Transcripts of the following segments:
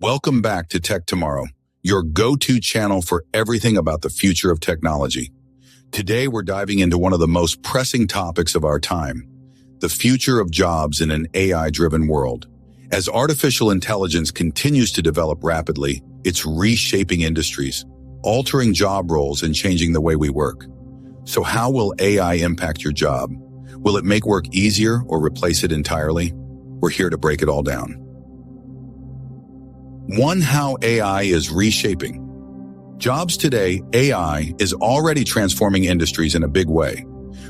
Welcome back to Tech Tomorrow, your go-to channel for everything about the future of technology. Today, we're diving into one of the most pressing topics of our time, the future of jobs in an AI-driven world. As artificial intelligence continues to develop rapidly, it's reshaping industries, altering job roles and changing the way we work. So how will AI impact your job? Will it make work easier or replace it entirely? We're here to break it all down. 1. How AI is reshaping. Jobs today, AI is already transforming industries in a big way.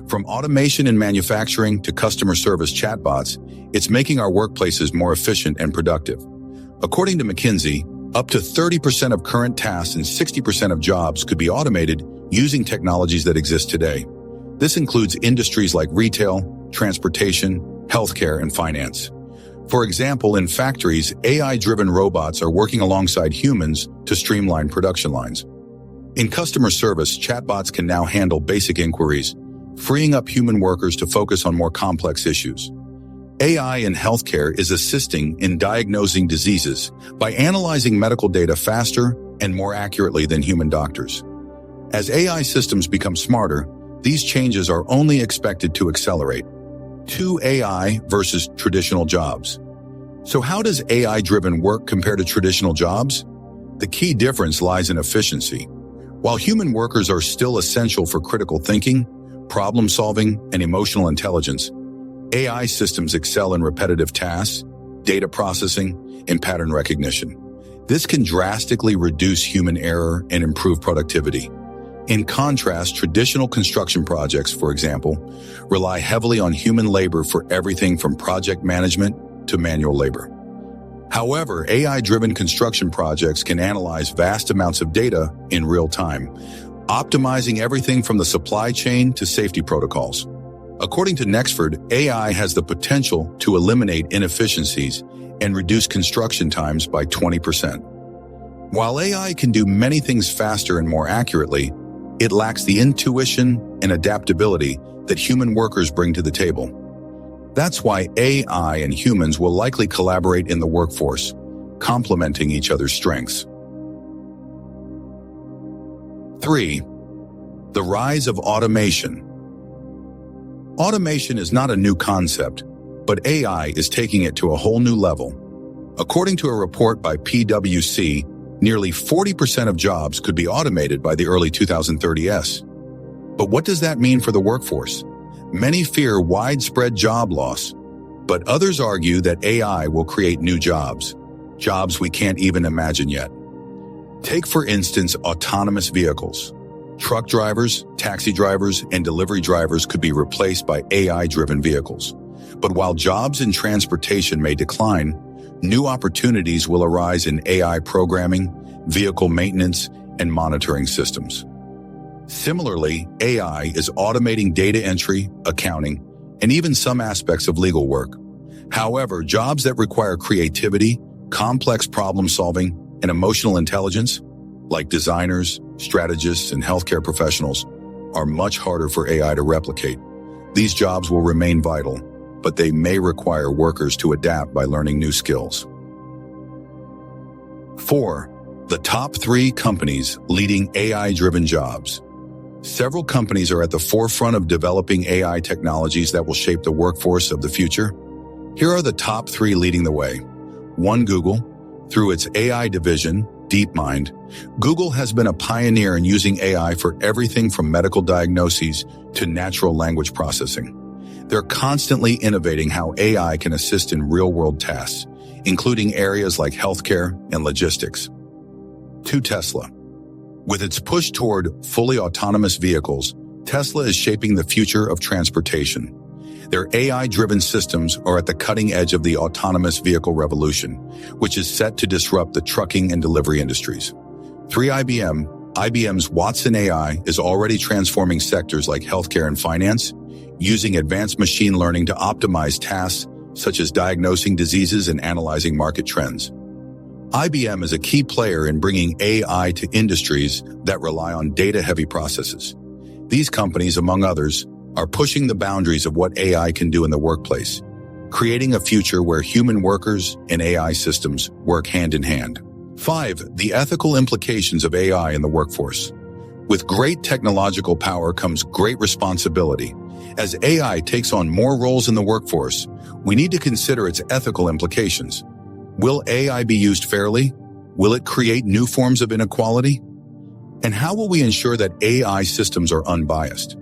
From automation in manufacturing to customer service chatbots, it's making our workplaces more efficient and productive. According to McKinsey, up to 30% of current tasks and 60% of jobs could be automated using technologies that exist today. This includes industries like retail, transportation, healthcare, and finance. For example, in factories, AI-driven robots are working alongside humans to streamline production lines. In customer service, chatbots can now handle basic inquiries, freeing up human workers to focus on more complex issues. AI in healthcare is assisting in diagnosing diseases by analyzing medical data faster and more accurately than human doctors. As AI systems become smarter, these changes are only expected to accelerate. 2. AI versus traditional jobs. So how does AI-driven work compare to traditional jobs? The key difference lies in efficiency. While human workers are still essential for critical thinking, problem-solving, and emotional intelligence, AI systems excel in repetitive tasks, data processing, and pattern recognition. This can drastically reduce human error and improve productivity. In contrast, traditional construction projects, for example, rely heavily on human labor for everything from project management to manual labor. However, AI-driven construction projects can analyze vast amounts of data in real time, optimizing everything from the supply chain to safety protocols. According to Nexford, AI has the potential to eliminate inefficiencies and reduce construction times by 20%. While AI can do many things faster and more accurately, it lacks the intuition and adaptability that human workers bring to the table. That's why AI and humans will likely collaborate in the workforce, complementing each other's strengths. 3. The rise of automation. Automation is not a new concept, but AI is taking it to a whole new level. According to a report by PwC, nearly 40% of jobs could be automated by the early 2030s. But what does that mean for the workforce? Many fear widespread job loss, but others argue that AI will create new jobs we can't even imagine yet. Take, for instance, autonomous vehicles. Truck drivers, taxi drivers, and delivery drivers could be replaced by AI-driven vehicles. But while jobs in transportation may decline, new opportunities will arise in AI programming, vehicle maintenance, and monitoring systems. Similarly, AI is automating data entry, accounting, and even some aspects of legal work. However, jobs that require creativity, complex problem-solving, and emotional intelligence, like designers, strategists, and healthcare professionals, are much harder for AI to replicate. These jobs will remain vital, but they may require workers to adapt by learning new skills. 4. The top 3 companies leading AI-driven jobs. Several companies are at the forefront of developing AI technologies that will shape the workforce of the future. Here are the top 3 leading the way. 1. Google. Through its AI division, DeepMind, Google has been a pioneer in using AI for everything from medical diagnoses to natural language processing. They're constantly innovating how AI can assist in real-world tasks, including areas like healthcare and logistics. 2. Tesla. With its push toward fully autonomous vehicles, Tesla is shaping the future of transportation. Their AI-driven systems are at the cutting edge of the autonomous vehicle revolution, which is set to disrupt the trucking and delivery industries. 3. IBM's Watson AI is already transforming sectors like healthcare and finance, using advanced machine learning to optimize tasks such as diagnosing diseases and analyzing market trends. IBM is a key player in bringing AI to industries that rely on data-heavy processes. These companies, among others, are pushing the boundaries of what AI can do in the workplace, creating a future where human workers and AI systems work hand in hand. 5. The ethical implications of AI in the workforce. With great technological power comes great responsibility. As AI takes on more roles in the workforce, we need to consider its ethical implications. Will AI be used fairly? Will it create new forms of inequality? And how will we ensure that AI systems are unbiased?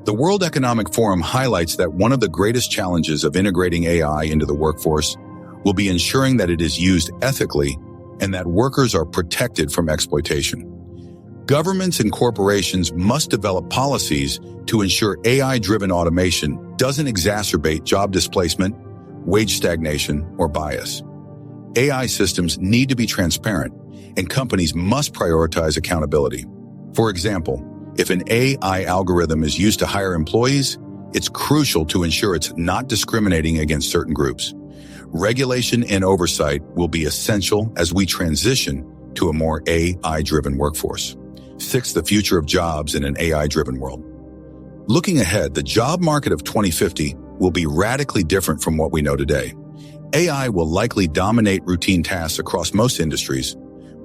The World Economic Forum highlights that one of the greatest challenges of integrating AI into the workforce will be ensuring that it is used ethically and that workers are protected from exploitation. Governments and corporations must develop policies to ensure AI-driven automation doesn't exacerbate job displacement, wage stagnation, or bias. AI systems need to be transparent, and companies must prioritize accountability. For example, if an AI algorithm is used to hire employees, it's crucial to ensure it's not discriminating against certain groups. Regulation and oversight will be essential as we transition to a more AI-driven workforce. 6. The future of jobs in an AI-driven world. Looking ahead, the job market of 2050 will be radically different from what we know today. AI will likely dominate routine tasks across most industries,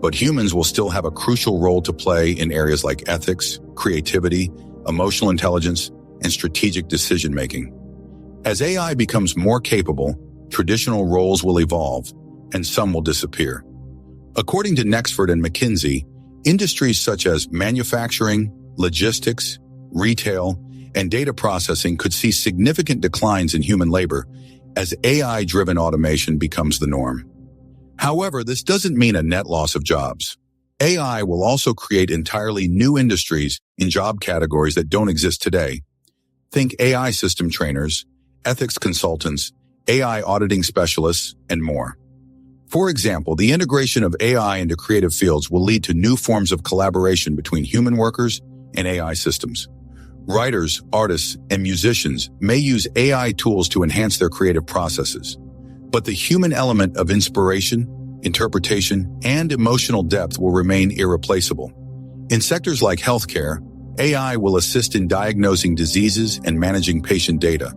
but humans will still have a crucial role to play in areas like ethics, creativity, emotional intelligence, and strategic decision-making. As AI becomes more capable, traditional roles will evolve, and some will disappear. According to Nexford and McKinsey, industries such as manufacturing, logistics, retail, and data processing could see significant declines in human labor as AI-driven automation becomes the norm. However, this doesn't mean a net loss of jobs. AI will also create entirely new industries in job categories that don't exist today. Think AI system trainers, ethics consultants, AI auditing specialists, and more. For example, the integration of AI into creative fields will lead to new forms of collaboration between human workers and AI systems. Writers, artists, and musicians may use AI tools to enhance their creative processes, but the human element of inspiration, interpretation, and emotional depth will remain irreplaceable. In sectors like healthcare, AI will assist in diagnosing diseases and managing patient data,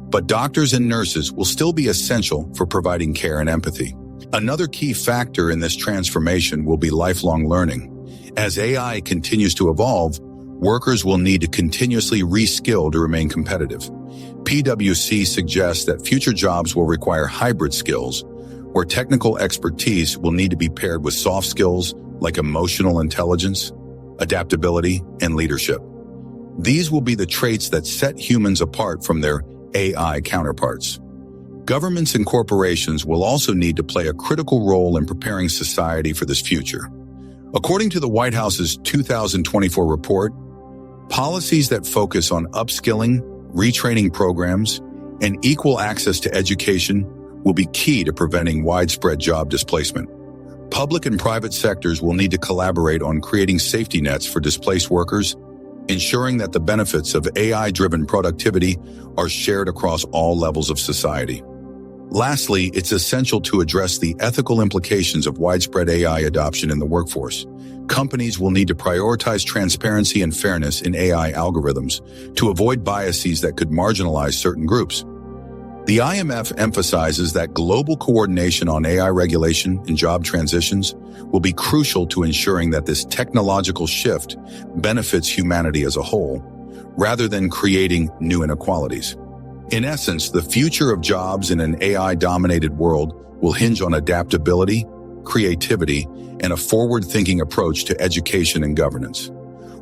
but doctors and nurses will still be essential for providing care and empathy. Another key factor in this transformation will be lifelong learning. As AI continues to evolve, workers will need to continuously reskill to remain competitive. PwC suggests that future jobs will require hybrid skills, where technical expertise will need to be paired with soft skills like emotional intelligence, adaptability, and leadership. These will be the traits that set humans apart from their AI counterparts. Governments and corporations will also need to play a critical role in preparing society for this future. According to the White House's 2024 report, policies that focus on upskilling, retraining programs, and equal access to education will be key to preventing widespread job displacement. Public and private sectors will need to collaborate on creating safety nets for displaced workers, ensuring that the benefits of AI-driven productivity are shared across all levels of society. Lastly, it's essential to address the ethical implications of widespread AI adoption in the workforce. Companies will need to prioritize transparency and fairness in AI algorithms to avoid biases that could marginalize certain groups. The IMF emphasizes that global coordination on AI regulation and job transitions will be crucial to ensuring that this technological shift benefits humanity as a whole, rather than creating new inequalities. In essence, the future of jobs in an AI-dominated world will hinge on adaptability, creativity, and a forward-thinking approach to education and governance.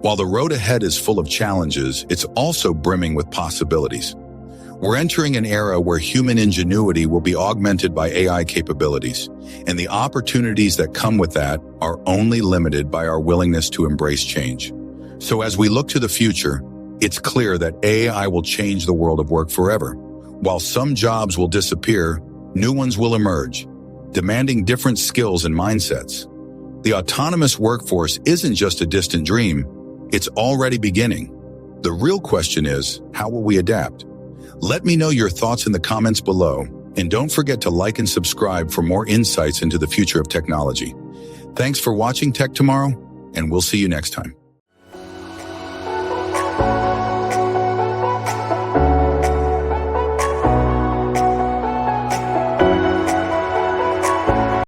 While the road ahead is full of challenges, it's also brimming with possibilities. We're entering an era where human ingenuity will be augmented by AI capabilities, and the opportunities that come with that are only limited by our willingness to embrace change. So as we look to the future, it's clear that AI will change the world of work forever. While some jobs will disappear, new ones will emerge, demanding different skills and mindsets. The autonomous workforce isn't just a distant dream, it's already beginning. The real question is, how will we adapt? Let me know your thoughts in the comments below, and don't forget to like and subscribe for more insights into the future of technology. Thanks for watching Tech Tomorrow, and we'll see you next time.